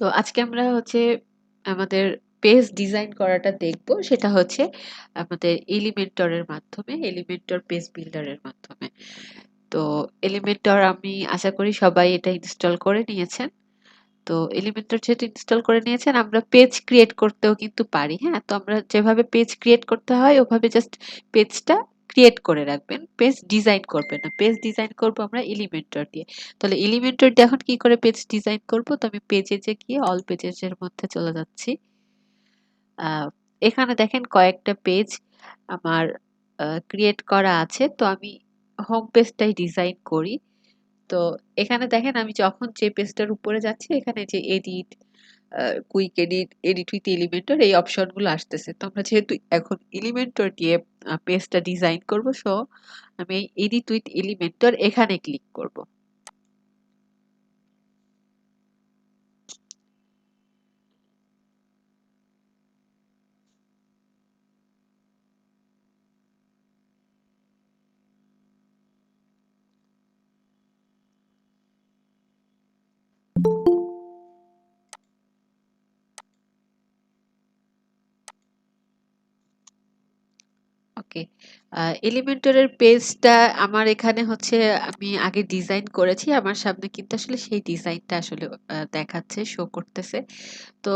তো আজকে আমরা হচ্ছে আমাদের পেজ ডিজাইন করাটা দেখব। সেটা হচ্ছে আমাদের এলিমেন্টরের মাধ্যমে, এলিমেন্টর পেজ বিল্ডারের মাধ্যমে। তো এলিমেন্টর আমি আশা করি সবাই এটা ইনস্টল করে নিয়েছেন। তো এলিমেন্টর যেহেতু ইনস্টল করে নিয়েছেন, আমরা পেজ ক্রিয়েট করতেও কিন্তু পারি। হ্যাঁ, তো আমরা যেভাবে পেজ ক্রিয়েট করতে হয় ওভাবে জাস্ট পেজটা ক্রিয়েট করে রাখবেন, পেজ ডিজাইন করবেন না। পেজ ডিজাইন করব আমরা এলিমেন্টর দিয়ে। তাহলে এলিমেন্টর দিয়ে এখন কি করে পেজ ডিজাইন করব? তো আমি পেজে যে গিয়ে অল পেজেস এর মধ্যে চলে যাচ্ছি। আহ, এখানে দেখেন কয়েকটা পেজ আমার ক্রিয়েট করা আছে। তো আমি হোম পেজটাই ডিজাইন করি। তো এখানে দেখেন আমি যখন যে পেজটার উপরে যাচ্ছি, এখানে যে edit, quick edit, edit with Elementor, এই অপশনগুলো আসতেছে। তো আমরা যেহেতু এখন এলিমেন্টর দিয়ে পেজটা ডিজাইন করব, সো আমি এই এডিট উইথ এলিমেন্টর এখানে ক্লিক করব। ওকে, এলিমেন্টরের পেজটা আমার এখানে হচ্ছে আমি আগে ডিজাইন করেছি। আমার সামনে কিন্তু আসলে সেই ডিজাইনটা আসলে দেখাচ্ছে, শো করতেছে। তো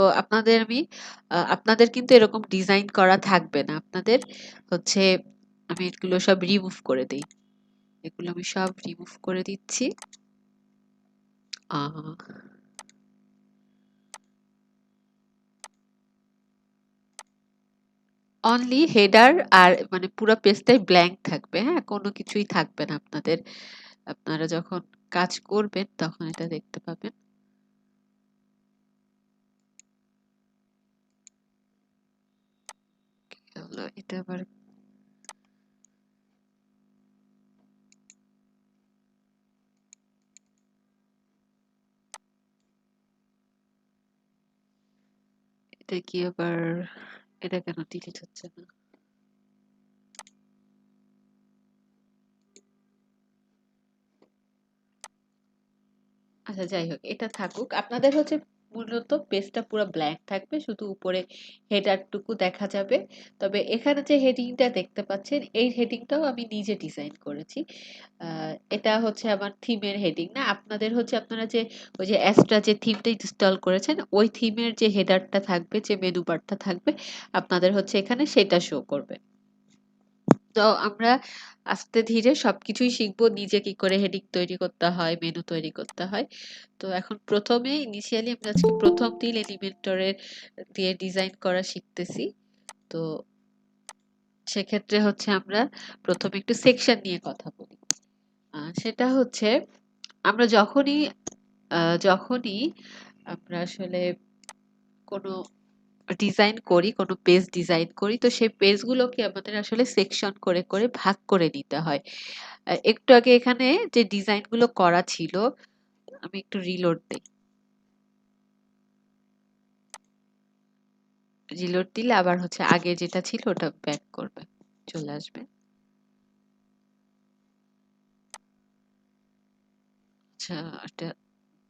আপনাদের কিন্তু এরকম ডিজাইন করা থাকবে না। আপনাদের হচ্ছে আমি এগুলো সব রিমুভ করে দিই। এগুলো আমি সব রিমুভ করে দিচ্ছি। অনলি হেডার আর মানে পুরো পেজটাই ব্ল্যাঙ্ক থাকবে। হ্যাঁ, কোনো কিছুই থাকবে না আপনাদের। আপনারা যখন কাজ করবেন তখন এটা দেখতে পাবেন। এটা আবার এটা কি আবার এটা কেন ডিলিট হচ্ছে না? আচ্ছা, যাই হোক, এটা থাকুক। আপনাদের হচ্ছে মূলত পেজটা পুরো ব্ল্যাঙ্ক থাকবে, শুধু উপরে হেডারটুকু দেখা যাবে। তবে এখানে যে হেডিংটা দেখতে পাচ্ছেন, এই হেডিংটাও আমি নিজে ডিজাইন করেছি। এটা হচ্ছে আমার থিমের হেডিং না। আপনাদের হচ্ছে আপনারা যে ওই যে অ্যাস্ট্রা যে থিমটা ইনস্টল করেছেন, ওই থিমের যে হেডারটা থাকবে, যে মেনু বারটা থাকবে, আপনাদের হচ্ছে এখানে সেটা শো করবে। তো আমরা আস্তে ধীরে সবকিছুই শিখবো, নিজে কি করে হেডিং তৈরি করতে হয়, মেনু তৈরি করতে হয়। তো এখন প্রথমে ইনিশিয়ালি আমরা আজকে প্রথম দিন এলিমেন্টরের দিয়ে ডিজাইন করা শিখতেছি। তো সেক্ষেত্রে হচ্ছে আমরা প্রথমে একটু সেকশন নিয়ে কথা বলি। সেটা হচ্ছে আমরা যখনই আমরা আসলে কোনো ডিজাইন করি, কোনো পেজ ডিজাইন করি, তো সেই পেজগুলোকে আমাদের আসলে সেকশন করে করে ভাগ করে নিতে হয়। একটু আগে এখানে যে ডিজাইনগুলো করা ছিল, আমি একটু রিলোড দিই। রিলোড দিলে আবার হচ্ছে আগে যেটা ছিল ওটা ব্যাক করবে, চলে আসবে। আচ্ছা, এটা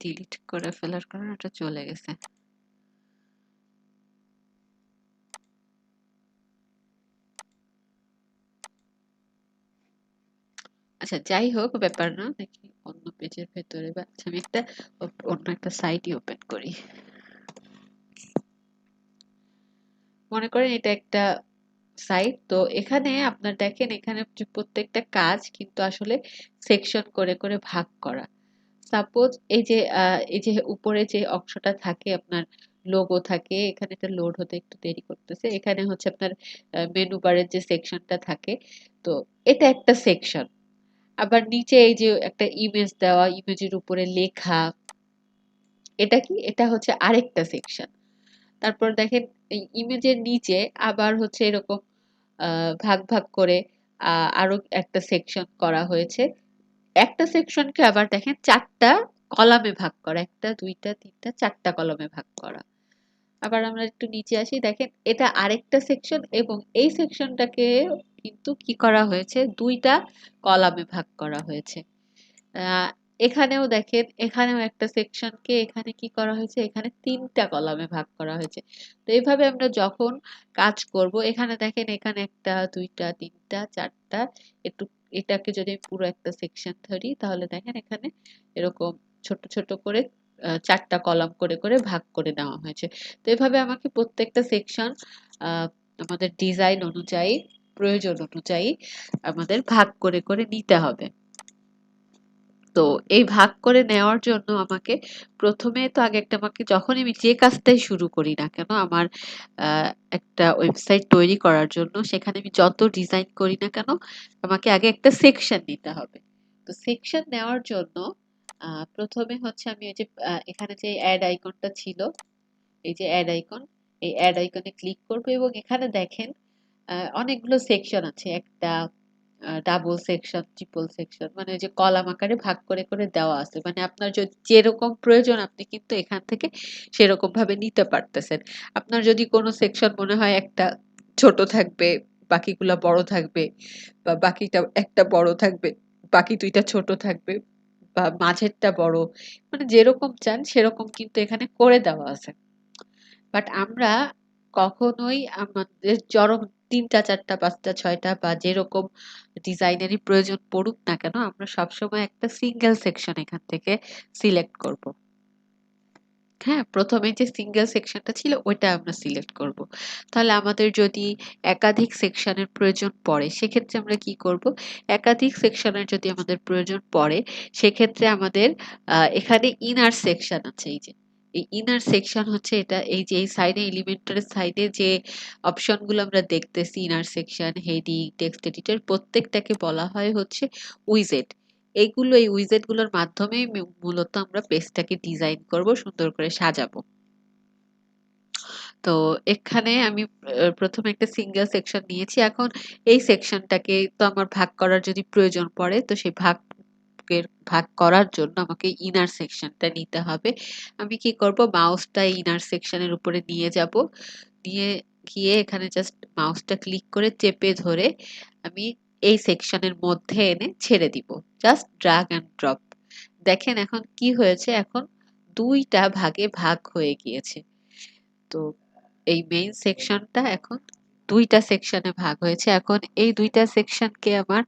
ডিলিট করে ফেলার কারণে ওটা চলে গেছে। আচ্ছা, যাই হোক, ব্যাপার না। দেখি অন্য পেজের ভেতরে বা আচ্ছা, আমি একটা অন্য একটা সাইটই ওপেন করি। মনে করেন এটা একটা সাইট। তো এখানে আপনার দেখেন, এখানে যে প্রত্যেকটা কাজ কিন্তু আসলে সেকশন করে করে ভাগ করা। সাপোজ এই যে উপরে যে অংশটা থাকে আপনার, লোগো থাকে। এখানে এটা লোড হতে একটু দেরি করতেছে। এখানে হচ্ছে আপনার মেনু বারের যে সেকশনটা থাকে, তো এটা একটা সেকশন। আবার নিচে এই যে একটা ইমেজ দেওয়া, ইমেজের উপরে লেখা, এটা কি? এটা হচ্ছে আরেকটা সেকশন। তারপর দেখেন এই ইমেজের নিচে আবার হচ্ছে এরকম ভাগ ভাগ করে আরো একটা সেকশন করা হয়েছে। একটা সেকশনকে আবার দেখেন চারটা কলামে ভাগ করা, একটা দুইটা তিনটা চারটা কলামে ভাগ করা। আবার আমরা একটু নিচে আসি, দেখেন এটা আরেকটা সেকশন, এবং এই সেকশনটাকে কিন্তু কি করা হয়েছে, দুইটা কলামে ভাগ করা হয়েছে। এখানেও দেখেন, এখানেও একটা সেকশনকে এখানে কি করা হয়েছে, এখানে ৩ টা কলামে ভাগ করা হয়েছে। তো এভাবে আমরা যখন কাজ করব, এখানে দেখেন এখানে ১ টা, ২ টা, ৩ টা, ৪ টা, একটু এটাকে যদি আমি পুরো একটা সেকশন ধরি তাহলে দেখেন এখানে এরকম ছোট, ছোট করে ৪ টা কলাম করে, করে ভাগ করে নেওয়া হয়েছে। তো এভাবে আমাকে প্রত্যেকটা সেকশন আ আমাদের ডিজাইন অনুযায়ী, প্রয়োজন অনুযায়ী আমাদের ভাগ করে, করে নিতে হবে। তো এই ভাগ করে নেওয়ার জন্য আমাকে ১ম এ তো আগে একটা আমাকে যখনই আমি যে কাজটাই শুরু করি না কেন আমার আ একটা ওয়েবসাইট তৈরি করার জন্য সেখানে আমি যত ডিজাইন করি না কেন আমাকে আগে একটা সেকশন নিতে হবে। তো সেকশন নেওয়ার জন্য ১ম এ হচ্ছে আমি ওই যে এখানে যে এড আইকনটা ছিল, এই যে এড আইকন, এই এড আইকনে ক্লিক করব এবং এখানে দেখেন অনেকগুলো সেকশন আছে। একটা ডাবল সেকশন, ট্রিপল সেকশন মানে ওই যে কলাম আকারে ভাগ করে, করে দেওয়া আছে। মানে আপনার যেরকম প্রয়োজন আপনি কিন্তু এখান থেকে সেরকম ভাবে নিতে পারতেছেন। আপনার যদি কোনো সেকশন মনে হয় একটা ছোট থাকবে, বাকিগুলা বড় থাকবে বা বাকিটা একটা বড় থাকবে, বাকি ২ টা ছোট থাকবে বা মাঝেরটা বড়। মানে যেরকম চান সেরকম কিন্তু এখানে করে দেওয়া আছে। বাট আমরা কখনোই আমাদের ৩ টা, ৪ টা, ৫ টা, ৬ টা বা যেরকম ডিজাইনেরই প্রয়োজন পড়ুক না কেন, আমরা সবসময় একটা সিঙ্গেল সেকশন এখান থেকে সিলেক্ট করব। হ্যাঁ? ১ম এ যে সিঙ্গেল সেকশনটা ছিল ওইটা আমরা সিলেক্ট করব। তাহলে আমাদের যদি একাধিক সেকশনের প্রয়োজন পড়ে, সেক্ষেত্রে আমরা কি করব? একাধিক সেকশনের যদি আমাদের প্রয়োজন পড়ে, সেক্ষেত্রে আমাদের এখানে ইনার সেকশন আছে এই যে। এই ইনার সেকশন হচ্ছে এটা, এই যে এই সাইডে এলিমেন্টারের সাইডে যে অপশনগুলো আমরা দেখতেছি inner section, heading, text editor প্রত্যেকটাকে বলা হয় হচ্ছে উইজেট। এই উইজেট গুলোর মাধ্যমেই মূলত আমরা পেজটাকে ডিজাইন করব, সুন্দর করে সাজাবো। তো এখানে আমি ১ম এ একটা সিঙ্গেল সেকশন নিয়েছি। এখন এই সেকশনটাকে তো আমার ভাগ করার যদি প্রয়োজন পড়ে, তো সেই ভাগ করার জন্য আমাকে ইনার সেকশনটা নিতে হবে। আমি কি করব? মাউসটা ইনার সেকশনের উপরে নিয়ে যাব। নিয়ে গিয়ে এখানে জাস্ট মাউসটা ক্লিক করে চেপে ধরে আমি এই সেকশনের মধ্যে এনে ছেড়ে দিব। Just drug and drop. দেখেন এখন কি হয়েছে? এখন ২ টা ভাগে ভাগ হয়ে গিয়েছে। তো এই মেইন সেকশনটা এখন ২ টা সেকশনে ভাগ হয়েছে। এখন এই ২ টা সেকশনকে আমার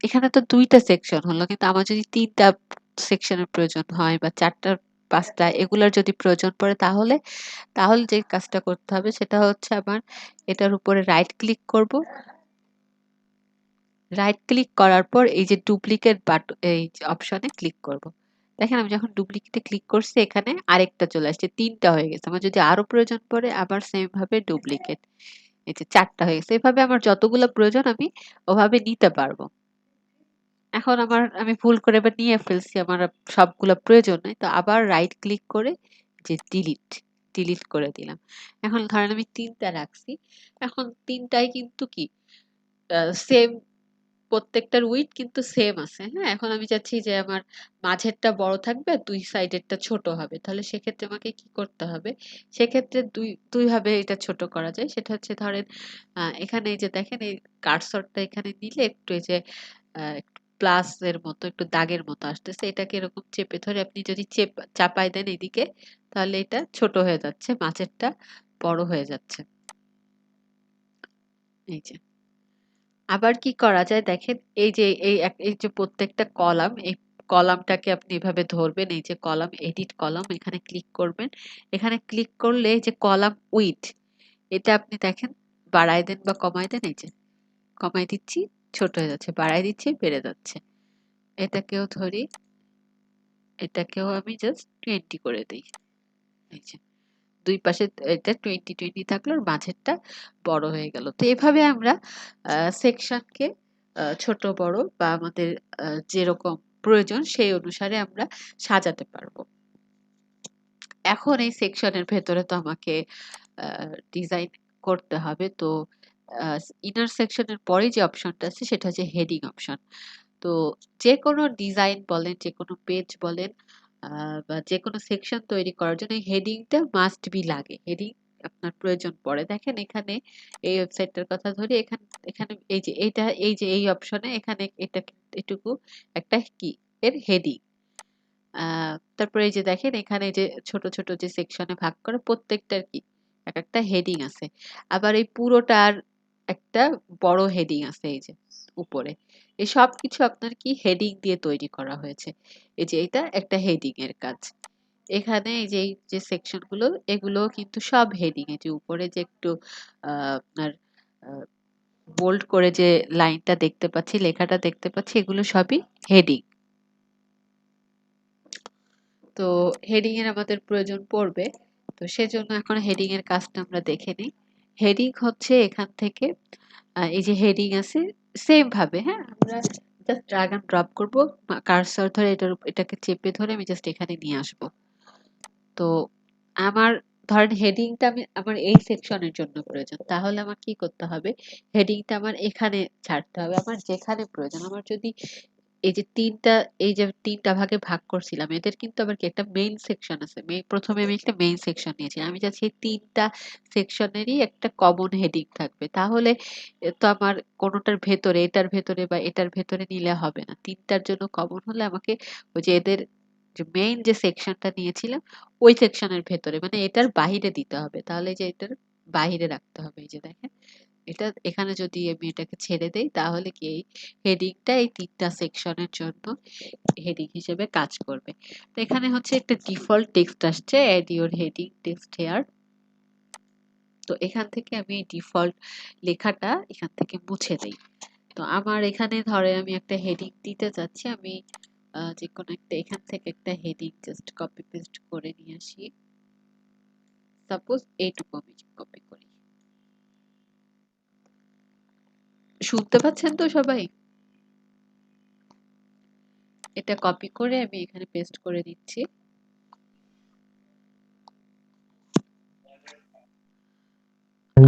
এখানে তো ২ টা সেকশন হলো। কিন্তু আমার যদি ৩ টা সেকশনের প্রয়োজন হয় বা ৪ টা ৫ টা এগুলার যদি প্রয়োজন পড়ে তাহলে যে কাজটা করতে হবে সেটা হচ্ছে আমার এটার উপরে রাইট ক্লিক করব। রাইট ক্লিক করার পর এই যে ডুপ্লিকেট এই অপশনে ক্লিক করব। দেখেন আমি যখন ডুপ্লিকেটে ক্লিক করছি এখানে আরেকটা চলে আসছে। ৩ টা হয়ে গেছে। আমার যদি আরো প্রয়োজন পড়ে আবার সেম ভাবে ডুপ্লিকেট। এই যে ৪ টা হয়ে গেছে। এভাবে আমার যতগুলা প্রয়োজন আমি ওভাবে নিতে পারব। এখন আমি ভুল করে এবার নিয়ে ফেলছি। আমার সবগুলা প্রয়োজন নাই। তো আবার রাইট ক্লিক করে যে ডিলিট করে দিলাম। এখন ধরেন আমি ৩ টা রাখছি। এখন ৩ টাই কিন্তু কি আ সেম প্রত্যেকটার উইডথ কিন্তু সেম আছে। হ্যাঁ? এখন আমি চাচ্ছি যে আমার মাঝেরটা বড় থাকবে, ২ সাইডেরটা ছোট হবে। তাহলে সেক্ষেত্রে আমাকে কি করতে হবে? সেক্ষেত্রে ২ ভাবে এটা ছোট করা যায়। সেটা হচ্ছে ধরেন এখানে এই যে দেখেন এই কার্সরটা এখানে নিলে একটু এই যে একটু প্লাস এর মতো একটু দাগের মতো আসতেছে। এটাকে এরকম চেপে ধরে আপনি যদি চাপায় দেন এদিকে তাহলে এটা ছোট হয়ে যাচ্ছে। মাঝেরটা বড় হয়ে যাচ্ছে। এই যে। আবার কি করা যায় দেখেন এই যে এই যে প্রত্যেকটা কলাম এই কলামটাকে আপনি এভাবে ধরবেন এই যে কলাম এডিট কলাম এখানে ক্লিক করবেন। এখানে ক্লিক করলে এই যে কলাম উইডথ এটা আপনি দেখেন বাড়ায় দেন বা কমায় দেন এই যে কমায় দিচ্ছি ছোট হয়ে যাচ্ছে বাড়ায় দিচ্ছি বেড়ে যাচ্ছে। এটাকেও ধরি এটাকেও আমি জাস্ট 20 করে দেই। এই যে ২ পাশে এটা 20 থাকলো আর মাঝেরটা বড় হয়ে গেল। তো এভাবে আমরা সেকশনকে ছোট বড় বা আমাদের যেরকম প্রয়োজন সেই অনুসারে আমরা সাজাতে পারবো। এখন এই সেকশনের ভেতরে তো আমাকে আ ডিজাইন করতে হবে। তো আ ইনার সেকশনের পরেই যে অপশনটা আছে সেটা হচ্ছে হেডিং অপশন। তো যেকোনো ডিজাইন বলেন, যেকোনো পেজ বলেন আ বা যেকোনো সেকশন তৈরি করার জন্য এই হেডিংটা মাস্ট বি লাগে। হেডিং আপনার প্রয়োজন পড়ে। দেখেন এখানে এই ওয়েবসাইটটার কথা ধরি এখানে এই যে এই অপশনে এখানে এটুকু একটা কি এর হেডিং। তারপরে এই যে দেখেন এখানে যে ছোট ছোট যে সেকশনে ভাগ করা প্রত্যেকটার কি এক একটা হেডিং আছে। আবার এই পুরোটার একটা বড় হেডিং আছে এই যে উপরে। এই সবকিছু আপনার কি হেডিং দিয়ে তৈরি করা হয়েছে। এই যে এটা একটা হেডিং এর কাজ। এখানে এই যে সেকশন গুলো এগুলো কিন্তু সব হেডিং। এই যে উপরে যে একটু আপনার বোল্ড করে যে লাইনটা দেখতে পাচ্ছি, লেখাটা দেখতে পাচ্ছি, এগুলো সবই হেডিং। তো হেডিং এর আমাদের প্রয়োজন পড়বে। তো সেজন্য এখন হেডিং এর কাজটা আমরা দেখে নিই। হেডিং হচ্ছে এখান থেকে এই যে হেডিং আছে সেম ভাবে, হ্যাঁ, আমরা জাস্ট ড্রাগ এন্ড ড্রপ করব। কার্সর ধরে এটাকে চেপে ধরে আমি জাস্ট এখানে নিয়ে আসব। তো আমার ধরেন হেডিংটা আমার এই সেকশনের জন্য প্রয়োজন, তাহলে আমার কি করতে হবে, হেডিংটা আমার এখানে ছাড়তে হবে আমার যেখানে প্রয়োজন। আমার যদি এই যে তিনটা ভাগে ভাগ করছিলাম, এদের কিন্তু আবার কি একটা মেইন সেকশন আছে। প্রথমে আমি একটা মেইন সেকশন নিয়েছিলাম, আমি চাচ্ছি এই তিনটা সেকশনেরই একটা কমন হেডিং থাকবে। তাহলে তো আমার কোনোটার ভেতরে, এটার ভেতরে বা এটার ভেতরে নিলে হবে না, তিনটার জন্য কমন হলে আমাকে ওই যে এদের যে মেইন যে সেকশনটা নিয়েছিলাম ওই সেকশনের ভেতরে, মানে এটার বাহিরে দিতে হবে। তাহলে যে এটার বাহিরে রাখতে হবে। এই যে দেখেন এটা এখানে যদি আমি এটাকে ছেড়ে দেই তাহলে কি এই হেডিংটা এই তিনটা সেকশনের জন্য হেডিং হিসেবে কাজ করবে। তো এখানে হচ্ছে একটা ডিফল্ট টেক্সট আসছে, add your heading text here. তো এখান থেকে আমি ডিফল্ট লেখাটা এখান থেকে মুছে দেই। তো আমার এখানে ধরে আমি একটা হেডিং দিতে চাচ্ছি, আমি যে কোনো একটা এখান থেকে একটা হেডিং জাস্ট কপি পেস্ট করে নিয়ে আসি। সাপোজ এইটুকু আমি কপি করি। শুনতে পাচ্ছেন তো সবাই? এটা কপি করে আমি এখানে পেস্ট করে দিচ্ছি।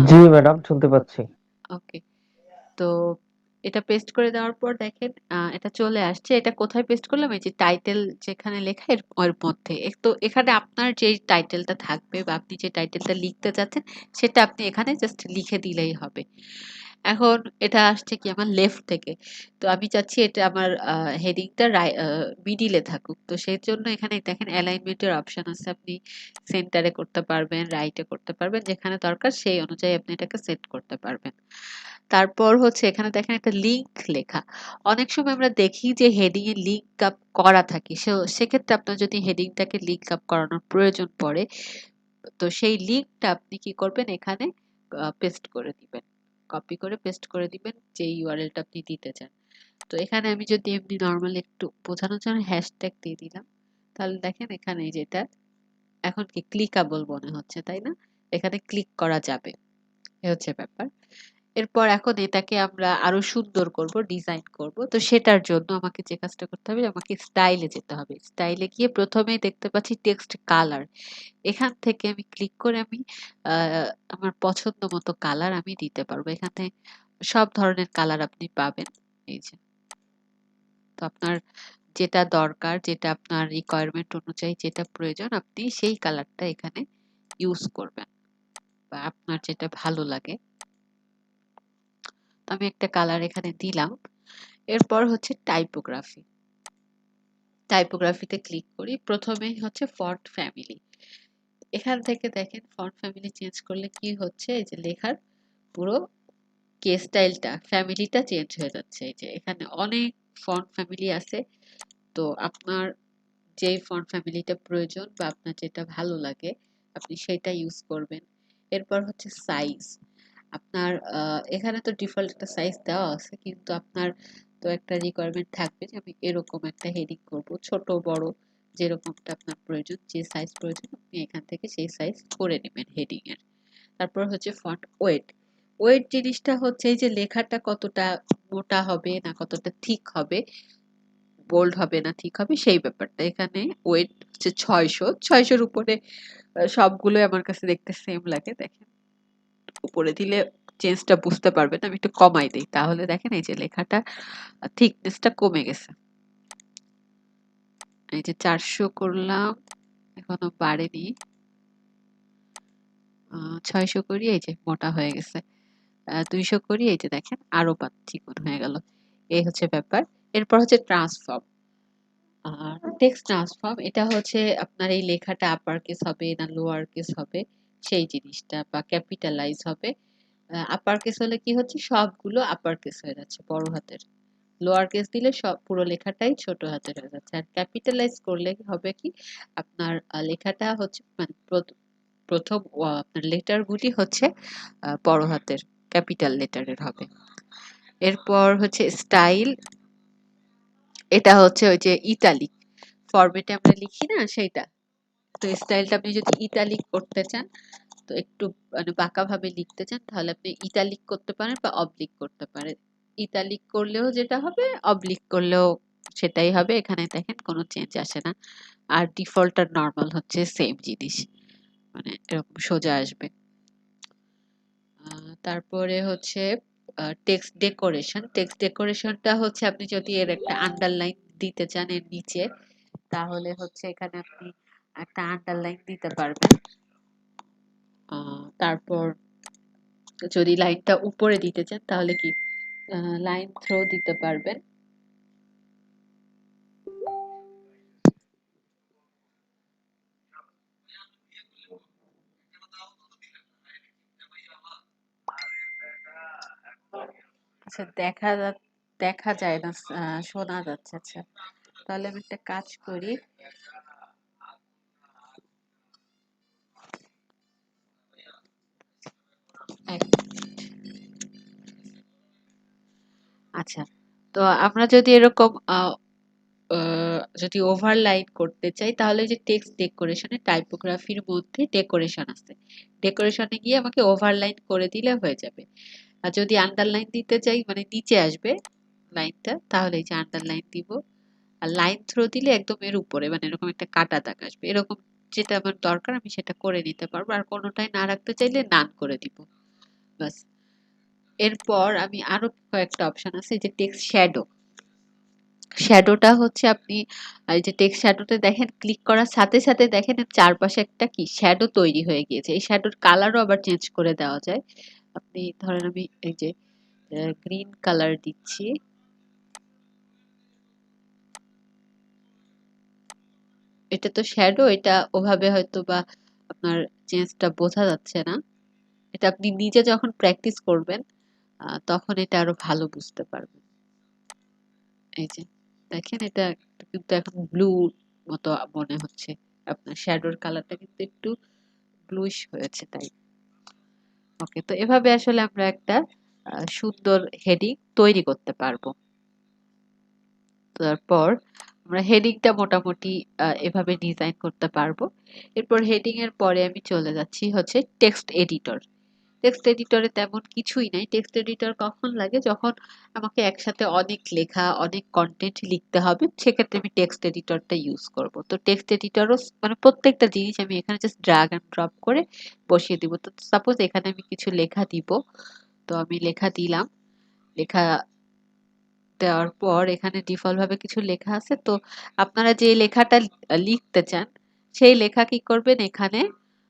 জি ম্যাডাম, শুনতে পাচ্ছি। ওকে। তো এটা পেস্ট করে দেওয়ার পর দেখেন এটা চলে আসছে। এটা কোথায় পেস্ট করলাম, এই যে টাইটেল যেখানে লেখা এর ওর মধ্যে। তো এখানে আপনার যে টাইটেলটা থাকবে বা আপনি যে টাইটেলটা লিখতে চাচ্ছেন সেটা আপনি এখানে জাস্ট লিখে দিলেই হবে। এখন এটা আসছে কি আমার লেফট থেকে। তো আমি চাচ্ছি এটা আমার হেডিংটা মিডিলে থাকুক। তো সেই জন্য এখানে দেখেন অ্যালাইনমেন্টের অপশন আছে, আপনি সেন্টারে করতে পারবেন, রাইটে করতে পারবেন, যেখানে দরকার সেই অনুযায়ী আপনি এটাকে সেট করতে পারবেন। তারপর হচ্ছে এখানে দেখেন একটা লিংক লেখা। অনেক সময় আমরা দেখি যে হেডিং এ লিংক আপ করা থাকে, সেক্ষেত্রে আপনার যদি হেডিংটাকে লিংক আপ করানোর প্রয়োজন পড়ে, তো সেই লিংকটা আপনি কি করবেন, এখানে পেস্ট করে দিবেন, কপি করে পেস্ট করে দিবেন যে ইউআরএলটা আপনি দিতে চান। তো এখানে আমি যদি এমনি নর্মাল একটু বোঝানোর জন্য হ্যাশট্যাগ দিয়ে দিলাম, তাহলে দেখেন এখানে যেটা এখন কি ক্লিকাবল মনে হচ্ছে, তাই না? এখানে ক্লিক করা যাবে। এ হচ্ছে ব্যাপার। এরপর এখন এটাকে আমরা আরো সুন্দর করব, ডিজাইন করব। তো সেটার জন্য আমাকে যে কাজটা করতে হবে, আমাকে স্টাইলে যেতে হবে। স্টাইলে গিয়ে প্রথমেই দেখতে পাচ্ছি টেক্সট কালার। এখান থেকে আমি ক্লিক করে আমি আমার পছন্দ মতো কালার আমি দিতে পারবো। এখানে সব ধরনের কালার আপনি পাবেন। এই যে, তো আপনার যেটা দরকার, যেটা আপনার রিকোয়ারমেন্ট অনুযায়ী যেটা প্রয়োজন, আপনি সেই কালারটা এখানে ইউজ করবেন বা আপনার যেটা ভালো লাগে। তো আমি একটা কালার এখানে দিলাম। এরপর হচ্ছে টাইপোগ্রাফি। টাইপোগ্রাফিতে ক্লিক করি। প্রথমেই হচ্ছে ফন্ট ফ্যামিলি। এখান থেকে দেখেন ফন্ট ফ্যামিলি চেঞ্জ করলে কি হচ্ছে, এই যে লেখার পুরো কে স্টাইলটা, ফ্যামিলিটা চেঞ্জ হয়ে যাচ্ছে। এই যে এখানে অনেক ফন্ট ফ্যামিলি আছে। তো আপনার যেই ফন্ট ফ্যামিলিটা প্রয়োজন বা আপনার যেটা ভালো লাগে আপনি সেটা ইউজ করবেন। এরপর হচ্ছে সাইজ। আপনার এখানে তো ডিফল্ট একটা সাইজ দেওয়া আছে, কিন্তু আপনার তো একটা রিকোয়ারমেন্ট থাকবে যে আমি এরকম একটা হেডিং করব, ছোট বড় যেরকমটা আপনার প্রয়োজন, যে সাইজ প্রয়োজন আপনি এখান থেকে সেই সাইজ করে নেবেন হেডিং এর। তারপর হচ্ছে ফন্ট ওয়েট। ওয়েট জিনিসটা হচ্ছে এই যে লেখাটা কতটা মোটা হবে না কতটা থিক হবে, বোল্ড হবে না ঠিক হবে সেই ব্যাপারটা। এখানে ওয়েট হচ্ছে 600, 600-র উপরে সবগুলোই আমার কাছে দেখতে সেম লাগে। দেখেন উপরে দিলে চেঞ্জটা বুঝতে পারবেন। আমি একটু কমাই দেই, তাহলে দেখেন এই যে লেখাটা থিকনেসটা কমে গেছে। এই যে 400 করলাম, এখনো বাড়েনি। 600 করি, এই যে মোটা হয়ে গেছে। 200 করি, এই যে দেখেন আরো চিকন হয়ে গেল। এই হচ্ছে ব্যাপার। এরপর হচ্ছে ট্রান্সফর্ম। আর টেক্সট ট্রান্সফর্ম এটা হচ্ছে আপনার এই লেখাটা আপার কেস হবে না লোয়ার কেস হবে সেই জিনিসটা, বা ক্যাপিটালাইজ হবে। আপার কেস হলে কি হচ্ছে, সবগুলো আপার কেস হয়ে যাচ্ছে বড় হাতের। লোয়ার কেস দিলে সব পুরো লেখাটাই ছোট হাতের হয়ে যাচ্ছে। আর ক্যাপিটালাইজ করলে হবে কি, আপনার লেখাটা হচ্ছে মানে প্রথম আপনার লেটার গুলি হচ্ছে বড় হাতের ক্যাপিটাল লেটারের হবে। এরপর হচ্ছে স্টাইল, এটা হচ্ছে ওই যে ইটালিক ফরম্যাটে আমরা লিখি না সেইটা। তো স্টাইলটা আপনি যদি ইটালিক করতে চান, তো একটু মানে বাঁকা ভাবে লিখতে চান, তাহলে আপনি ইটালিক করতে পারেন বা অবলিক করতে পারেন। ইটালিক করলেও যেটা হবে, অবলিক করলেও সেটাই হবে। এখানে দেখেন কোনো চেঞ্জ আসে না। আর ডিফল্ট আর নর্মাল হচ্ছে সেম জিনিস, মানে এরকম সোজা আসবে। তারপরে হচ্ছে টেক্সট ডেকোরেশন। টেক্সট ডেকোরেশনটা হচ্ছে আপনি যদি এর একটা আন্ডারলাইন দিতে চান এর নিচে, তাহলে হচ্ছে এখানে আপনি একটা আন্ডারলাইন দিতে পারবেন। তারপর যদি লাইনটা উপরে দিতে চান তাহলে কি লাইন থ্রো দিতে পারবেন। আচ্ছা, দেখা যায় না, শোনা যাচ্ছে। আচ্ছা, তাহলে আমি একটা কাজ করি। আচ্ছা, তো আমরা যদি এরকম যদি ওভারলাইন করতে চাই, তাহলে যে টেক্সট ডেকোরেশনে টাইপোগ্রাফির মধ্যে ডেকোরেশন আছে, ডেকোরেশনে গিয়ে আমাকে ওভারলাইন করে দিলে হয়ে যাবে। আর যদি আন্ডারলাইন দিতে চাই, মানে নিচে আসবে লাইনটা, তাহলে এই যে আন্ডারলাইন দিব। আর লাইন থ্রো দিলে একদম এর উপরে, মানে এরকম একটা কাটা দাগ আসবে। এরকম যেটা আমার দরকার আমি সেটা করে নিতে পারবো, আর কোনোটাই না রাখতে চাইলে নান করে দিব, বাস। এরপর আমি আরো কয়েকটা অপশন আছে, এই যে টেক্সট শ্যাডো। শ্যাডোটা হচ্ছে আপনি এই যে টেক্সট শ্যাডোতে দেখেন, ক্লিক করার সাথে সাথে দেখেন এর চারপাশে একটা কি শ্যাডো তৈরি হয়ে গিয়েছে। এই শ্যাডোর কালারও আবার চেঞ্জ করে দেওয়া যায়। আপনি ধরেন আমি এই যে গ্রিন কালার দিচ্ছি, এটা তো শ্যাডো, এটা ওভাবে হয়তো বা আপনার চেঞ্জটা বোঝা যাচ্ছে না। এটা আপনি নিজে যখন প্র্যাকটিস করবেন তখন এটা আরো ভালো বুঝতে পারবেন। এই যে দেখেন, এটা কিন্তু এখন ব্লু মতো মনে হচ্ছে। আপনার শ্যাডোর কালারটা কিন্তু একটু ব্লুইশ হয়েছে, তাই। ওকে, তো এভাবে আসলে আমরা একটা সুন্দর হেডিং তৈরি করতে পারবো। তারপর আমরা হেডিংটা মোটামুটি এভাবে ডিজাইন করতে পারবো। এরপর হেডিং এর পরে আমি চলে যাচ্ছি হচ্ছে টেক্সট এডিটর। টেক্সট এডিটরে তেমন কিছুই নাই। টেক্সট এডিটর কখন লাগে, যখন আমাকে একসাথে অনেক লেখা, অনেক কন্টেন্ট লিখতে হবে, সেক্ষেত্রে আমি টেক্সট এডিটরটা ইউজ করব। তো টেক্সট এডিটরও মানে প্রত্যেকটা জিনিস আমি এখানে জাস্ট ড্রাগ এন্ড ড্রপ করে বসিয়ে দিব। তো সাপোজ এখানে আমি কিছু লেখা দিব, তো আমি লেখা দিলাম। লেখা দেওয়ার পর এখানে ডিফল্ট ভাবে কিছু লেখা আছে। তো আপনারা যে লেখাটা লিখতে চান, সেই লেখা কি করবেন, এখানে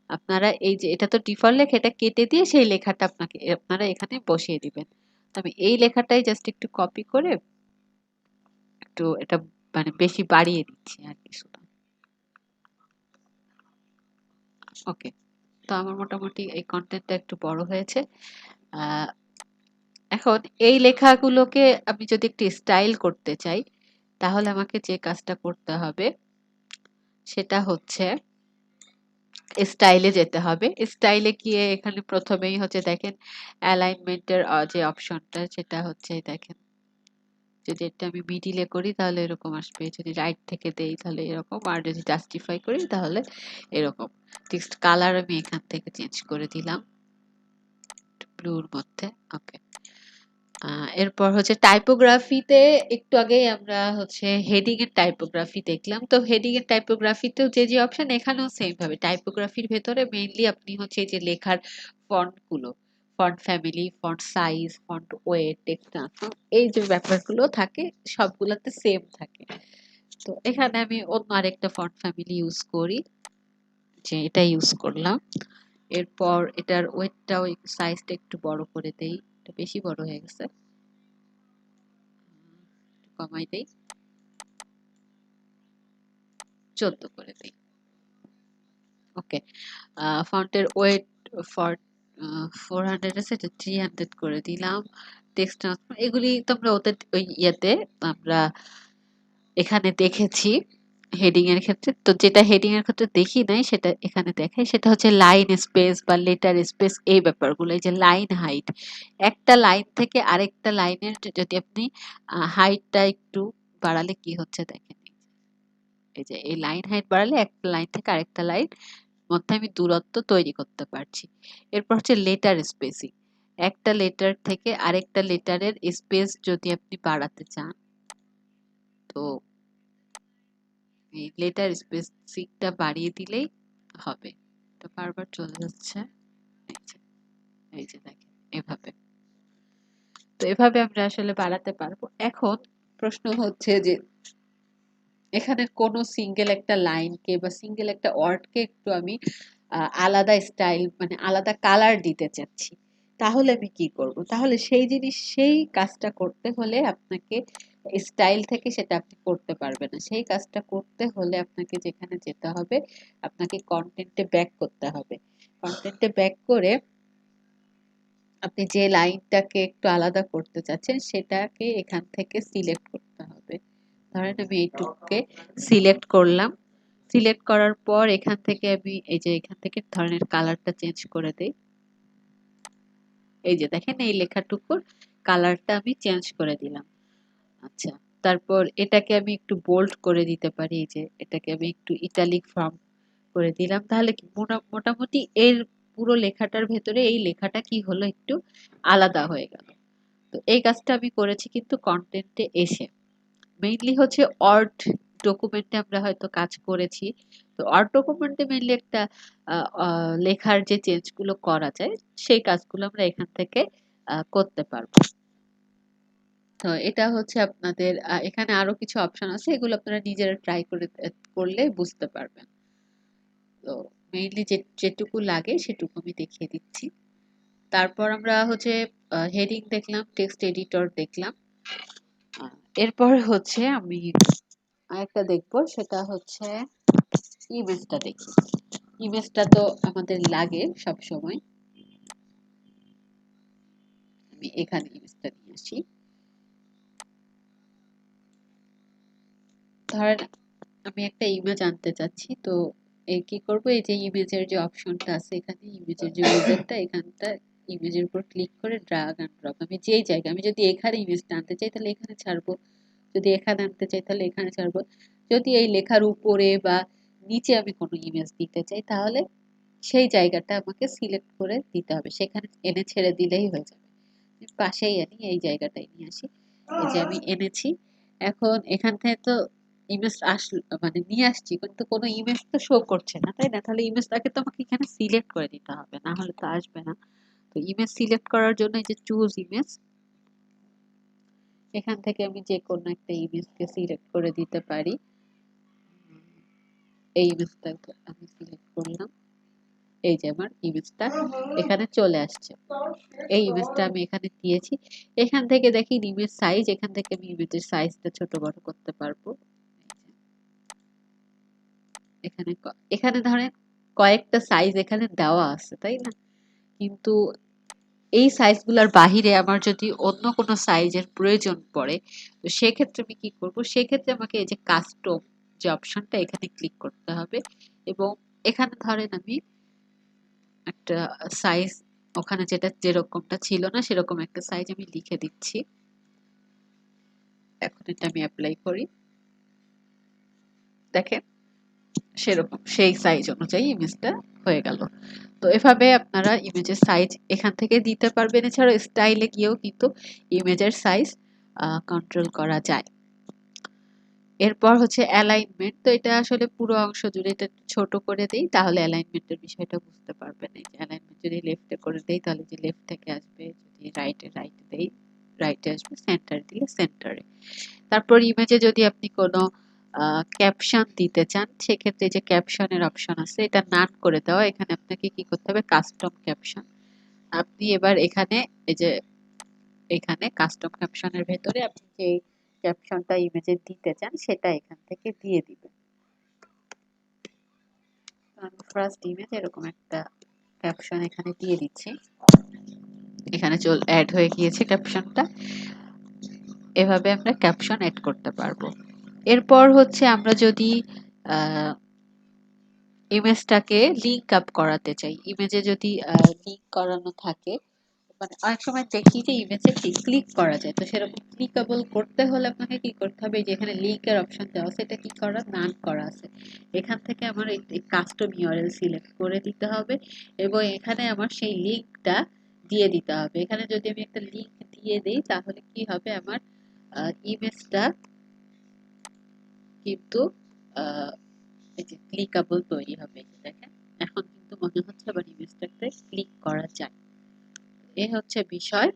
আপনারা এই যে এটা তো ডিফল্ট লেখা, এটা কেটে দিয়ে সেই লেখাটা আপনারা এখানে বসিয়ে দিবেন। তো আমি এই লেখাটাই জাস্ট একটু কপি করে একটু এটা মানে বেশি বাড়িয়ে দিচ্ছি আর কিছু না। ওকে, তো আমার মোটামুটি এই কন্টেন্টটা একটু বড় হয়েছে। আহ এখন এই লেখাগুলোকে আমি যদি একটু স্টাইল করতে চাই, তাহলে আমাকে যে কাজটা করতে হবে সেটা হচ্ছে স্টাইলে যেতে হবে। স্টাইলে গিয়ে এখানে প্রথমেই হচ্ছে দেখেন অ্যালাইনমেন্টের যে অপশনটা, সেটা হচ্ছে দেখেন, যদি এটা আমি মিডিলে করি তাহলে এরকম আসবে, যদি রাইট থেকে দেই তাহলে এরকম, আর যদি জাস্টিফাই করি তাহলে এরকম। টেক্সট কালার আমি এখান থেকে চেঞ্জ করে দিলাম ব্লুর মধ্যে। ওকে, এরপর হচ্ছে টাইপোগ্রাফিতে, একটু আগেই আমরা হচ্ছে হেডিং এর টাইপোগ্রাফি দেখলাম। তো হেডিং এর টাইপোগ্রাফিতেও যে যে অপশন, এখানেও সেম ভাবে টাইপোগ্রাফির ভেতরে মেইনলি আপনি হচ্ছে এই যে লেখার ফন্ট গুলো, font family, font size, font wait, text transform, এই যে ব্যাপারগুলো থাকে সবগুলোতে সেম থাকে। তো এখানে আমি অন্য আরেকটা ফন্ট ফ্যামিলি ইউজ করি, যে এটা ইউজ করলাম। এরপর এটার ওয়েটটাও সাইজটা একটু বড় করে দেই, এটা বেশি বড় হয়ে গেছে, কমাই দেই। 14 করে দিই। ওকে, ফন্টের ওয়েট ফর 400 আছে, এটা 300 করে দিলাম। টেক্সট ট্রান্সফর্ম এগুলি তোমরা ওদের ওই ইয়েতে আমরা এখানে দেখেছি হেডিং এর ক্ষেত্রে। তো যেটা হেডিং এর ক্ষেত্রে দেখি নাই সেটা এখানে দেখাই, সেটা হচ্ছে লাইন স্পেস বা লেটার স্পেস, এই ব্যাপারগুলো। এই যে লাইন হাইট, একটা লাইন থেকে আরেকটা লাইনের যদি আপনি হাইটটা একটু বাড়ালে কি হচ্ছে দেখেন। এই যে এই লাইন হাইট বাড়ালে একটা লাইন থেকে আরেকটা লাইন মধ্যে আমি দূরত্ব তৈরি করতে পারছি। এরপর হচ্ছে লেটার স্পেসিং, একটা লেটার থেকে আরেকটা লেটারের স্পেস যদি আপনি বাড়াতে চান, তো এই লেটার স্পেসিংটা বাড়িয়ে দিলেই হবে। তো বারবার চলে যাচ্ছে, এই যে এই যে দেখেন এভাবে। তো এভাবে আমরা আসলে বাড়াতে পারবো। এখন প্রশ্ন হচ্ছে যে এখানে কোনো সিঙ্গেল একটা লাইনকে বা সিঙ্গেল একটা ওয়ার্ডকে একটু আমি আলাদা স্টাইল মানে আলাদা কালার দিতে চাচ্ছি, তাহলে আমি কি করব? তাহলে সেই জিনিস সেই কাজটা করতে হলে আপনাকে স্টাইল থেকে সেটা আপনি করতে পারবেন না। সেই কাজটা করতে হলে আপনাকে যেখানে যেতে হবে, আপনাকে কন্টেন্টে ব্যাক করতে হবে। কন্টেন্টে ব্যাক করে আপনি যে লাইনটাকে একটু আলাদা করতে চাচ্ছেন সেটাকে এখান থেকে সিলেক্ট করতে হবে। ধরেন আমি এইটুকুকে সিলেক্ট করলাম। সিলেক্ট করার পর এখান থেকে আমি এই যে এখান থেকে ধরনের কালারটা চেঞ্জ করে দেই। এই যে দেখেন এই লেখাটুকুর কালারটা আমি চেঞ্জ করে দিলাম। আচ্ছা, তারপর এটাকে আমি একটু বোল্ড করে দিতে পারি। এই যে এটাকে আমি একটু ইটালিক ফর্ম করে দিলাম। তাহলে কি মোটামুটি এর পুরো লেখাটার ভেতরে এই লেখাটা কি হলো, একটু আলাদা হয়ে গেল। তো এই কাজটা আমি করেছি কিন্তু কন্টেন্টে এসে। মেইনলি হচ্ছে ওয়ার্ড ডকুমেন্টে আমরা হয়তো কাজ করেছি। তো ওয়ার্ড ডকুমেন্টে মেইনলি একটা লেখার যে চেঞ্জ গুলো করা যায় সেই কাজগুলো আমরা এখান থেকে করতে পারবো। তো এটা হচ্ছে আপনাদের এখানে আরো কিছু অপশন আছে, এগুলো আপনারা নিজেরা ট্রাই করে করলে বুঝতে পারবেন। তো মেইনলি যেটুকু লাগে সেটুকু আমি দেখিয়ে দিচ্ছি। তারপর আমরা হচ্ছে হেডিং দেখলাম, টেক্সট এডিটর দেখলাম। আহ, এরপর হচ্ছে আমি আরেকটা দেখবো, সেটা হচ্ছে ইমেজটা দেখি। ইমেজটা তো আমাদের লাগে সব সময়। আমি এখানে ইমেজটা নিয়ে আসি। ধরেন আমি একটা ইমেজ আনতে চাচ্ছি, তো এই কি করব, এই যে ইমেজের যে অপশনটা আছে এখানে, ইমেজের যে উইজারটা এখানটা, ইমেজের উপর ক্লিক করে ড্রাগ এন্ড ড্রপ আমি যেই জায়গায়, আমি যদি এখানে ইমেজটা আনতে চাই তাহলে এখানে ছাড়বো, যদি এখানে আনতে চাই তাহলে এখানে ছাড়বো, যদি এই লেখার উপরে বা নিচে আমি কোনো ইমেজ দিতে চাই তাহলে সেই জায়গাটা আমাকে সিলেক্ট করে দিতে হবে, সেখানে এনে ছেড়ে দিলেই হয়ে যাবে। আমি পাশেই আনি, এই জায়গাটায় নিয়ে আসি। এই যে আমি এনেছি। এখন এখান থেকে তো ইমেজ আসলো মানে নিয়ে আসছি, কিন্তু কোনো ইমেজ তো শো করছে না, তাই না? তাহলে ইমেজটাকে তো আমাকে এখানে সিলেক্ট করে দিতে হবে, না হলে তো আসবে না। তো ইমেজ সিলেক্ট করার জন্য এই যে চুজ ইমেজ, এখান থেকে আমি যে কোনো একটা ইমেজকে সিলেক্ট করে দিতে পারি। এই ইমেজটাকে আমি সিলেক্ট করলাম। এই যে আমার ইমেজটা এখানে চলে আসছে। এই ইমেজটা আমি এখানে দিয়েছি। এখান থেকে দেখি ইমেজ সাইজ, এখান থেকে আমি ইমেজের সাইজটা ছোট বড় করতে পারবো। এখানে এখানে ধরেন কয়েকটা সাইজ এখানে দেওয়া আছে, তাই না? কিন্তু এই সাইজগুলোর বাহিরে আমার যদি অন্য কোনো সাইজের প্রয়োজন পড়ে, তো সেক্ষেত্রে আমি কি করব? সেক্ষেত্রে আমাকে এই যে কাস্টম যে অপশনটা এখানে ক্লিক করতে হবে, এবং এখানে ধরেন আমি একটা সাইজ, ওখানে যেটা যেরকমটা ছিল না সেরকম একটা সাইজ আমি লিখে দিচ্ছি। এখন এটা আমি অ্যাপ্লাই করি, দেখেন সেরকম সেই সাইজ অনুযায়ী ইমেজটা হয়ে গেল। তো এভাবে আপনারা ইমেজের সাইজ এখান থেকে দিতে পারবেন। এছাড়াও স্টাইলে গিয়েও কিন্তু ইমেজের সাইজ কন্ট্রোল করা যায়। এরপর হচ্ছে অ্যালাইনমেন্ট। তো এটা আসলে পুরো অংশ জুড়ে এটা একটু ছোট করে দেই, তাহলে অ্যালাইনমেন্টের বিষয়টা বুঝতে পারবেন। এই যে অ্যালাইনমেন্ট যদি লেফটে করে দেই তাহলে যে লেফট থেকে আসবে, যদি রাইটে দেই রাইটে আসবে, সেন্টার দিলে সেন্টারে। তারপর ইমেজে যদি আপনি কোনো ক্যাপশন দিতে চান সেক্ষেত্রে যে ক্যাপশনের অপশন আছে এটা নান করে দেওয়া, এখানে আপনাকে কি করতে হবে, কাস্টম ক্যাপশন। আপনি এবার এখানে এই যে এখানে কাস্টম ক্যাপশনের ভেতরে আপনি যে ক্যাপশনটা ইমেজে দিতে চান সেটা এখান থেকে দিয়ে দিবেন। আমি ফার্স্ট ইমেজ এরকম একটা ক্যাপশন এখানে দিয়ে দিচ্ছি। এখানে অ্যাড হয়ে গিয়েছে ক্যাপশনটা। এভাবে আমরা ক্যাপশন অ্যাড করতে পারবো। এরপর হচ্ছে আমরা যদি ইমেজটাকে লিঙ্ক আপ করাতে চাই, ইমেজে যদি লিঙ্ক করানো থাকে, মানে অনেক সময় দেখি যে ইমেজে ক্লিক করা যায়, তো সেরকম ক্লিকেবল করতে হলে আপনাকে কি করতে হবে, যেখানে লিঙ্কের অপশন দেওয়া আছে এটা কি করা, নান করা আছে, এখান থেকে আমার এই কাস্টম ইউআরএল সিলেক্ট করে দিতে হবে এবং এখানে আমার সেই লিঙ্কটা দিয়ে দিতে হবে। এখানে যদি আমি একটা লিঙ্ক দিয়ে দিই তাহলে কি হবে, আমার ইমেজটা কিন্তু এই যে ক্লিকেবল তৈরি হবে। দেখেন এখন কিন্তু মনে হচ্ছে আবার ইমেজটাতে ক্লিক করা যায়। এই হচ্ছে বিষয়।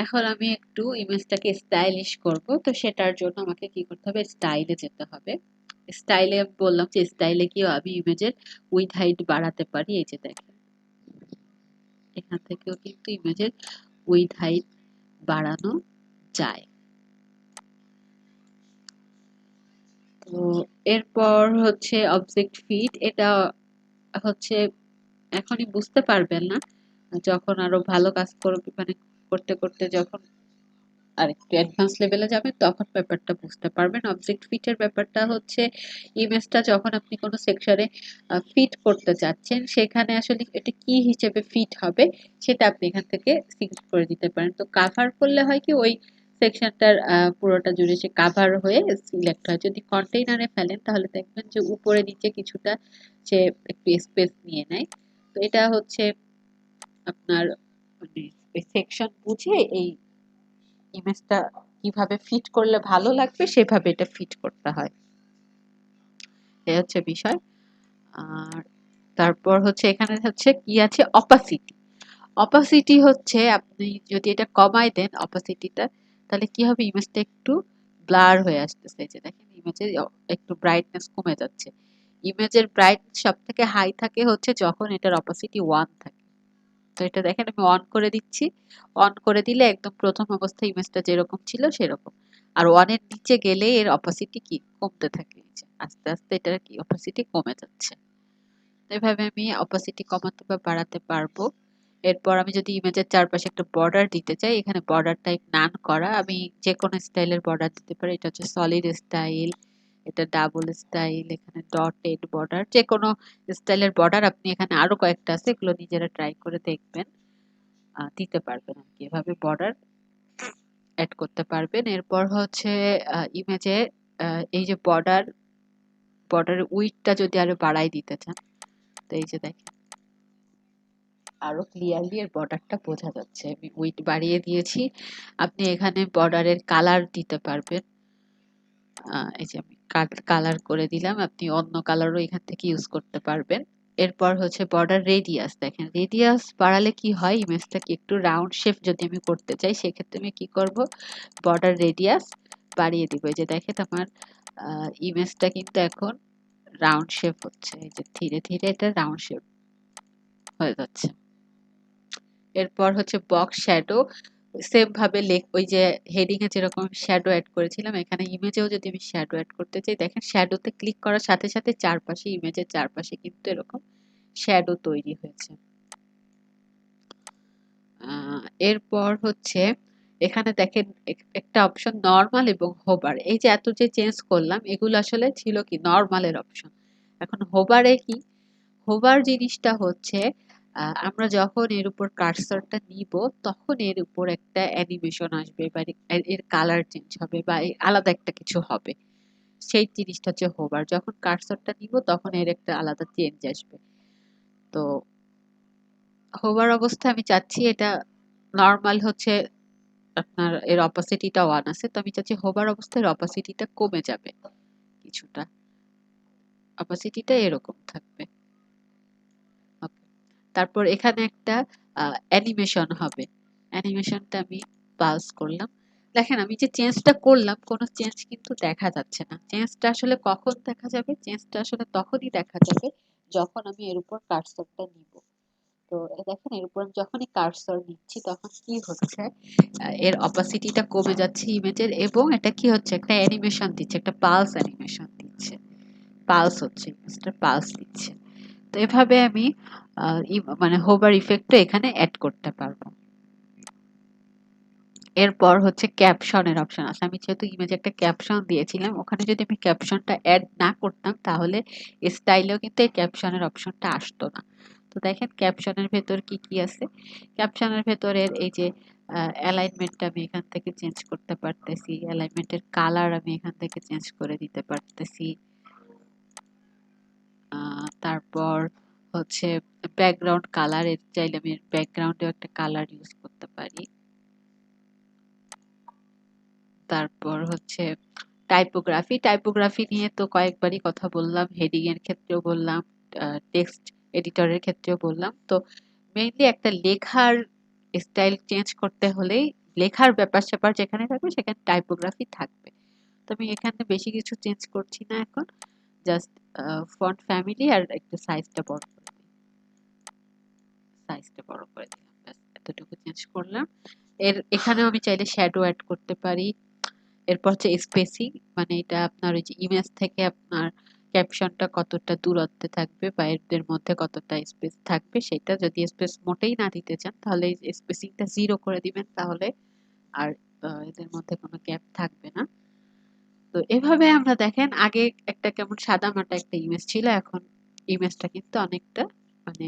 এখন আমি একটু ইমেজটাকে স্টাইলিশ করব, তো সেটার জন্য আমাকে কি করতে হবে, স্টাইলে যেতে হবে। স্টাইলে বললাম যে স্টাইলে গিয়ে আমি ইমেজের উইথ হাইট বাড়াতে পারি। এই যে দেখেন এখান থেকেও কিন্তু ইমেজের উইথ হাইট বাড়ানো যায়। তো এরপর হচ্ছে অবজেক্ট ফিট, এটা হচ্ছে এখনই বুঝতে পারবেন না, যখন আরো ভালো কাজ করবে, মানে করতে করতে যখন আরেকটু অ্যাডভান্স লেভেলে যাবেন তখন ব্যাপারটা বুঝতে পারবেন। অবজেক্ট ফিটের ব্যাপারটা হচ্ছে ইমেজটা যখন আপনি কোনো সেকশনে ফিট করতে চাচ্ছেন, সেখানে আসলে এটা কি হিসেবে ফিট হবে সেটা আপনি এখান থেকে সিলেক্ট করে দিতে পারেন। তো কাভার করলে হয় কি, ওই সেকশনটার পুরোটা জুড়ে সে কাভার হয়ে সিলেক্ট হয়। যদি কন্টেইনারে ফেলেন তাহলে দেখবেন যে উপরে নিচে কিছুটা সে একটু স্পেস নিয়ে নেয়। তো এটা হচ্ছে আপনার মানে সেকশন বুঝে এই ইমেজটা কিভাবে ফিট করলে ভালো লাগবে সেভাবে এটা ফিট করতে হয়। এই হচ্ছে বিষয়। আর তারপর হচ্ছে এখানে হচ্ছে কি আছে, অপাসিটি। অপাসিটি হচ্ছে আপনি যদি এটা কমায় দেন অপাসিটিটা, তাহলে কি হবে, ইমেজটা একটু ব্লার হয়ে আসতেছে। এই যে দেখেন ইমেজের একটু ব্রাইটনেস কমে যাচ্ছে। ইমেজের ব্রাইটনেস সব থেকে হাই থাকে হচ্ছে যখন এটার অপাসিটি 1 থাকে। তো এটা দেখেন আমি অন করে দিচ্ছি। অন করে দিলে একদম প্রথম অবস্থায় ইমেজটা যেরকম ছিল সেরকম। আর 1 এর নিচে গেলে এর অপাসিটি কি কমতে থাকে, আস্তে আস্তে এটার কি অপাসিটি কমে যাচ্ছে। তো এভাবে আমি অপাসিটি কমাতে বা বাড়াতে পারবো। এরপর আমি যদি ইমেজের চারপাশে একটা বর্ডার দিতে চাই, এখানে বর্ডার টাইপ নান করা, আমি যে কোনো স্টাইলের বর্ডার দিতে পারি। এটা হচ্ছে সলিড স্টাইল, এটা ডাবল স্টাইল, এখানে ডটেড বর্ডার, যে কোনো স্টাইলের বর্ডার আপনি এখানে আরো কয়েকটা আছে, এগুলো নিজেরা ট্রাই করে দেখবেন, দিতে পারবেন আর কি, এভাবে বর্ডার অ্যাড করতে পারবেন। এরপর হচ্ছে ইমেজে এই যে বর্ডারের উইডথটা যদি আরো বাড়াই দিতে চান, তো এই যে দেখেন আরো ক্লিয়ারলি এর বর্ডারটা বোঝা যাচ্ছে। আমি উইডথ বাড়িয়ে দিয়েছি। আপনি এখানে বর্ডারের কালার দিতে পারবেন। এই যে আমি কালার করে দিলাম, আপনি অন্য কালারও এখান থেকে ইউজ করতে পারবেন। এরপর হচ্ছে বর্ডার রেডিয়াস, দেখেন রেডিয়াস বাড়ালে কি হয়, ইমেজটাকে একটু রাউন্ড শেপ যদি আমি করতে চাই সেক্ষেত্রে আমি কি করব, বর্ডার রেডিয়াস বাড়িয়ে দিব। এই যে দেখেন আমার ইমেজটা কিন্তু এখন রাউন্ড শেপ হচ্ছে, এই যে ধীরে ধীরে এটা রাউন্ড শেপ হয়ে যাচ্ছে। এরপর হচ্ছে বক্স শ্যাডো, সেম ভাবে ওই যে হেডিং এ যেরকম শ্যাডো অ্যাড করেছিলাম, এখানে ইমেজেও যদি আমি শ্যাডো অ্যাড করতে চাই, দেখেন শ্যাডোতে ক্লিক করার সাথে সাথে চারপাশে, ইমেজের চারপাশে কিন্তু এরকম শ্যাডো তৈরি হয়েছে। এরপর হচ্ছে এখানে দেখেন একটা অপশন নরমাল এবং হোভার, এই যে এত যে চেঞ্জ করলাম এগুলো আসলে ছিল কি নরমালের অপশন। এখন হোভারে কি, হোভার জিনিসটা হচ্ছে আমরা যখন এর উপর কার্সরটা নিব তখন এর উপর একটা অ্যানিমেশন আসবে বা এর কালার চেঞ্জ হবে বা আলাদা একটা কিছু হবে, সেই জিনিসটা হচ্ছে হোভার। যখন কার্সরটা নিব তখন এর একটা আলাদা চেঞ্জ আসবে। তো হোভার অবস্থায় আমি চাচ্ছি এটা নরমাল হচ্ছে আপনার এর অপাসিটিটা 1 আছে, তো আমি চাচ্ছি হোভার অবস্থায় এর অপাসিটিটা কমে যাবে কিছুটা, অপাসিটিটা এরকম থাকবে। ওকে, তারপর এখানে একটা অ্যানিমেশন হবে, অ্যানিমেশনটা আমি পালস করলাম। দেখেন আমি যে চেঞ্জটা করলাম কোনো চেঞ্জ কিন্তু দেখা যাচ্ছে না। চেঞ্জটা আসলে কখন দেখা যাবে, চেঞ্জটা আসলে তখনই দেখা যাবে যখন আমি এর উপর কার্সরটা নিব। তো দেখেন এর উপর আমি যখনই কার্সর নিচ্ছি তখন কি হচ্ছে, এর অপাসিটিটা কমে যাচ্ছে ইমেজের এবং এটা কি হচ্ছে, একটা অ্যানিমেশন দিচ্ছে, একটা পালস অ্যানিমেশন দিচ্ছে। পালস হচ্ছে, ইমেজটার পালস দিচ্ছে। তো এভাবে আমি মানে হোভার ইফেক্টটা এখানে অ্যাড করতে পারবো। এরপর হচ্ছে ক্যাপশনের অপশন আছে। আমি যেহেতু ইমেজে একটা ক্যাপশন দিয়েছিলাম, ওখানে যদি আমি ক্যাপশনটা অ্যাড না করতাম তাহলে স্টাইলেও কিন্তু এই ক্যাপশনের অপশনটা আসতো না। তো দেখেন ক্যাপশনের ভেতর কি কি আছে। ক্যাপশনের ভেতরের এই যে অ্যালাইনমেন্টটা আমি এখান থেকে চেঞ্জ করতে পারতেছি, অ্যালাইনমেন্টের কালার আমি এখান থেকে চেঞ্জ করে দিতে পারতেছি। তারপর হচ্ছে ব্যাকগ্রাউন্ড কালার, এর চাইলে আমি ব্যাকগ্রাউন্ডেও একটা কালার ইউজ করতে পারি। তারপর হচ্ছে টাইপোগ্রাফি। টাইপোগ্রাফি নিয়ে তো কয়েকবারই কথা বললাম, হেডিং এর ক্ষেত্রেও বললাম, টেক্সট এডিটরের ক্ষেত্রেও বললাম। তো মেইনলি একটা লেখার স্টাইল চেঞ্জ করতে হলেই লেখার ব্যাপার-স্যাপার যেখানে থাকবে সেখানে টাইপোগ্রাফি থাকবে। তো আমি এখানে বেশি কিছু চেঞ্জ করছি না এখন। জাস্ট ফন্ট ফ্যামিলি আর একটু সাইজটা বড় করে দিই। সাইজটা বড় করে দিলাম। ব্যাস এতটুকু চেঞ্জ করলাম। এখানেও আমি চাইলে শ্যাডো এড করতে পারি। এরপর হচ্ছে স্পেসিং, মানে এটা আপনার ওই যে ইমেজ থেকে আপনার ক্যাপশনটা কতটা দূরত্বে থাকবে বা এদের মধ্যে কতটা স্পেস থাকবে, সেটা যদি স্পেস মোটেই না দিতে চান তাহলে স্পেসিংটা 0 করে দিবেন, তাহলে আর এদের মধ্যে কোনো গ্যাপ থাকবে না। তো এভাবে আমরা দেখেন আগে একটা কেমন সাদামাটা একটা ইমেজ ছিল, এখন ইমেজটা কিন্তু অনেকটা মানে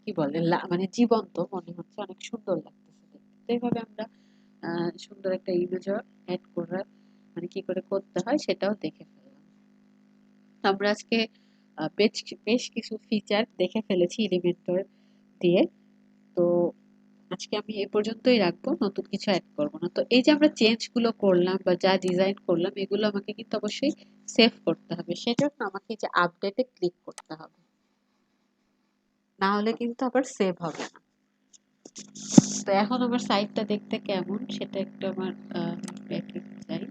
কি বলে মানে জীবন্ত মনে হচ্ছে, অনেক সুন্দর লাগতেছে দেখতে। তো এইভাবে আমরা সুন্দর একটা ইমেজও এড করার মানে কি করে করতে হয় সেটাও দেখে ফেললাম। তো আমরা আজকে বেশ বেশ কিছু ফিচার দেখে ফেলেছি এলিমেন্টর দিয়ে। তো আজকে আমি এ পর্যন্তই রাখবো, নতুন কিছু অ্যাড করবো না। তো এই যে আমরা চেঞ্জ গুলো করলাম বা যা ডিজাইন করলাম এগুলো আমাকে কিন্তু অবশ্যই সেভ করতে হবে, সেজন্য আমাকে এই যে আপডেটে ক্লিক করতে হবে, না হলে কিন্তু আবার সেভ হবে না। তো এখন আমার সাইটটা দেখতে কেমন সেটা একটু আমার ব্যাকে যাই।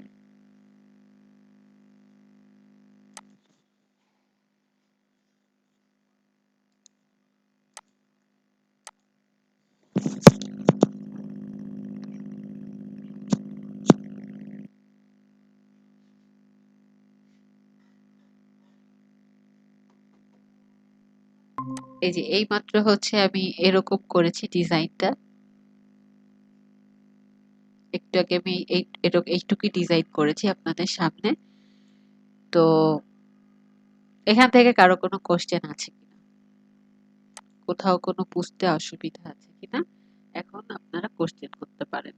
এই যে এইমাত্র হচ্ছে আমি এরকম করেছি ডিজাইনটা। একটু আগে আমি এইটুকুই ডিজাইন করেছি আপনাদের সামনে। তো এখান থেকে কারো কোনো কোশ্চেন আছে কিনা, কোথাও কোনো বুঝতে অসুবিধা আছে কিনা, এখন আপনারা কোশ্চেন করতে পারেন।